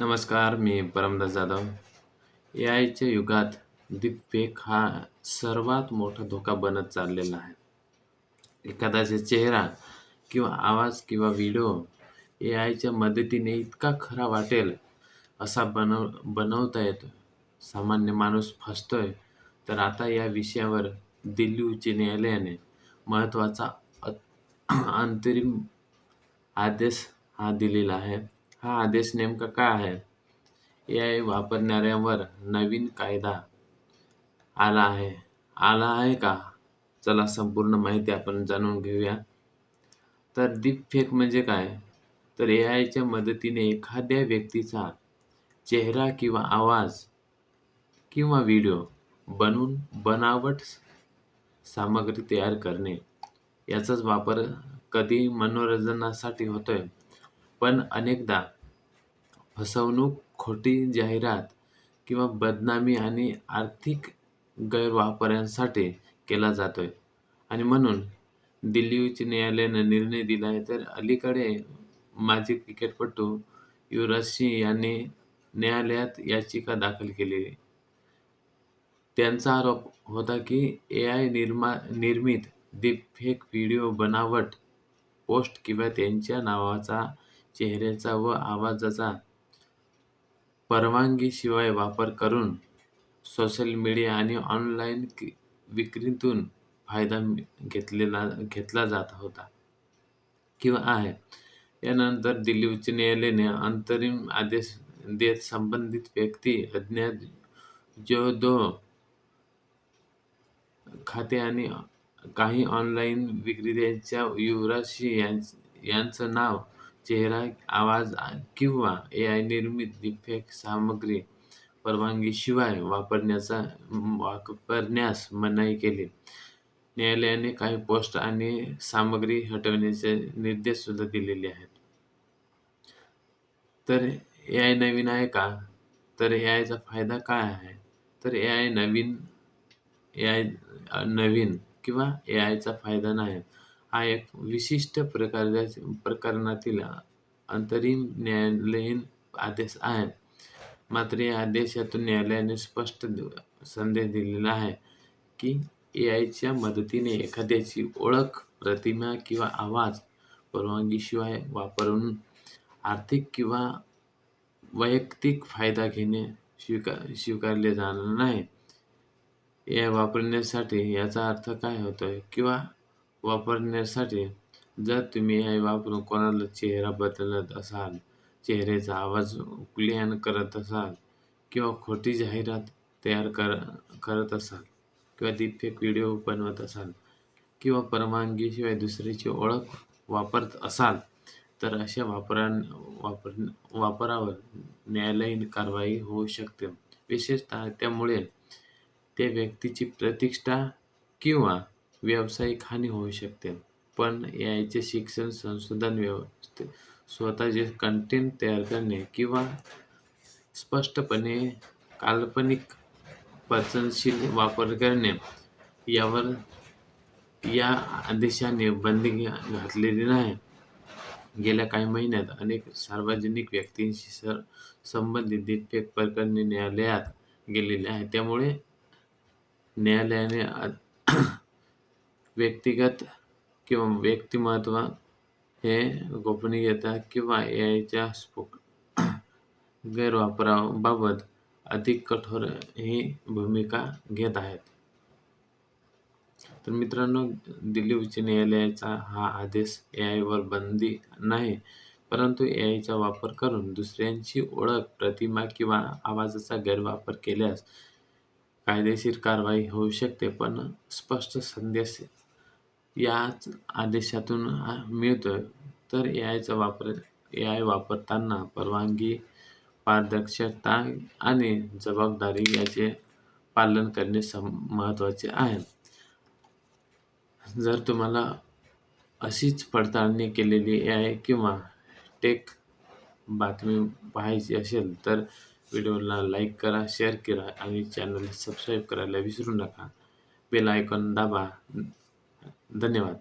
नमस्कार, मी परमदास जाधव. एआयच्या युगात डीपफेक हा सर्वात मोठा धोका बनत चाललेला आहे. एखाद्याचा चेहरा किंवा आवाज किंवा व्हिडिओ एआयच्या मदतीने इतका खरा वाटेल असा बनवता येतो. सामान्य माणूस फसतोय. तर आता या विषयावर दिल्ली उच्च न्यायालयाने महत्त्वाचा अंतरिम आदेश दिलेला आहे. हा आदेश नेमका काय आहे? एआय वापरणाऱ्यांवर नवीन कायदा आला आहे का? चला संपूर्ण माहिती आपण जाणून घेऊया. तर डीपफेक म्हणजे काय? तर एआयच्या मदतीने एखाद्या व्यक्तीचा चेहरा किंवा आवाज किंवा व्हिडिओ बनवून बनावट सामग्री तयार करणे. याचाच वापर कधी मनोरंजनासाठी होतोय, पण अनेकदा फसवणूक, खोटी जाहिरात किंवा बदनामी आणि आर्थिक गैरवापरासाठी केला जातोय. आणि म्हणून दिल्ली उच्च न्यायालयाने निर्णय दिला आहे. तर अलीकडे माजी क्रिकेटपटू युवराज सिंह यांनी न्यायालयात याचिका दाखल केली. त्यांचा आरोप होता की एआय निर्मित डीपफेक व्हिडिओ बनावट पोस्ट किंवा त्यांच्या नावाचा, चेहऱ्याचा व आवाजाचा परवानगीशिवाय वापर करून सोशल मीडिया आणि ऑनलाईन विक्रीतून फायदा घेतला जात होता किंवा आहे. यानंतर दिल्ली उच्च न्यायालयाने अंतरिम आदेश देत संबंधित व्यक्ती, अज्ञात जोडो खाते आणि काही ऑनलाईन विक्रेत्यांच्या युवराज सिंह यांचं नाव, चेहरा, आवाज किंवा एआय निर्मित डीपफेक सामग्री परवानगीशिवाय वापरण्यास मनाई केली. न्यायालयाने काही पोस्ट आणि सामग्री हटवण्याचे निर्देश सुद्धा दिलेले आहेत. तर एआय नवीन आहे का? तर एआयचा फायदा काय आहे? तर एआय नवीन किंवा एआयचा फायदा नाही. हा एक विशिष्ट प्रकरणातील अंतरिम न्यायालयीन आदेश आहे. मात्र या आदेशातून न्यायालयाने स्पष्ट संदेश दिलेला आहे की एआयच्या मदतीने एखाद्याची ओळख, प्रतिमा किंवा आवाज परवानगीशिवाय वापरून आर्थिक किंवा वैयक्तिक फायदा घेणे स्वीकारले जाणार नाही. एआय वापरण्यासाठी याचा अर्थ काय होतोय किंवा वापरण्यासाठी जर तुम्ही एआय वापरून कोणाला चेहरा बदलत असाल, चेहऱ्याचा आवाज क्लोन करत असाल किंवा खोटी जाहिरात तयार करत असाल किंवा डीपफेक व्हिडिओ बनवत असाल किंवा परवानगीशिवाय दुसऱ्याची ओळख वापरत असाल, तर अशा वापरावर न्यायालयीन कारवाई होऊ शकते. विशेषतः त्यामुळे त्या व्यक्तीची प्रतिष्ठा किंवा व्यावसायिक हानी होऊ शकते. पण एआयचे शिक्षण, संशोधन, व्यवस्थित स्वतःचे कंटेंट तयार करणे किंवा स्पष्टपणे काल्पनिक, पचनशील वापर करणे यावर या आदेशाने बंदी घातलेली नाही. गेल्या काही महिन्यात अनेक सार्वजनिक व्यक्तींशी संबंधित डीपफेक प्रकरणे न्यायालयात गेलेली आहेत. त्यामुळे न्यायालयाने व्यक्तिगत किंवा व्यक्तिमत्व हे गोपनीयता किंवा एआयच्या गैरवापराबाबत अधिक कठोर ही भूमिका घेत आहेत. तर मित्रांनो, दिल्ली उच्च न्यायालयाचा हा आदेश एआयवर बंदी नाही, परंतु एआयचा वापर करून दुसऱ्यांची ओळख, प्रतिमा किंवा आवाजाचा गैरवापर केल्यास कायदेशीर कारवाई होऊ शकते. पण स्पष्ट संदेश याच आदेशातून मिळतोय. तर एआय वापरताना परवानगी, पारदर्शकता आणि जबाबदारी याचे पालन करणे महत्त्वाचे आहे. जर तुम्हाला अशीच पडताळणी केलेली एआय किंवा टेक बातमी पाहायची असेल तर व्हिडिओला लाईक करा, शेअर करा आणि चॅनलला सबस्क्राईब करायला विसरू नका. बेल आयकॉन दाबा. धन्यवाद.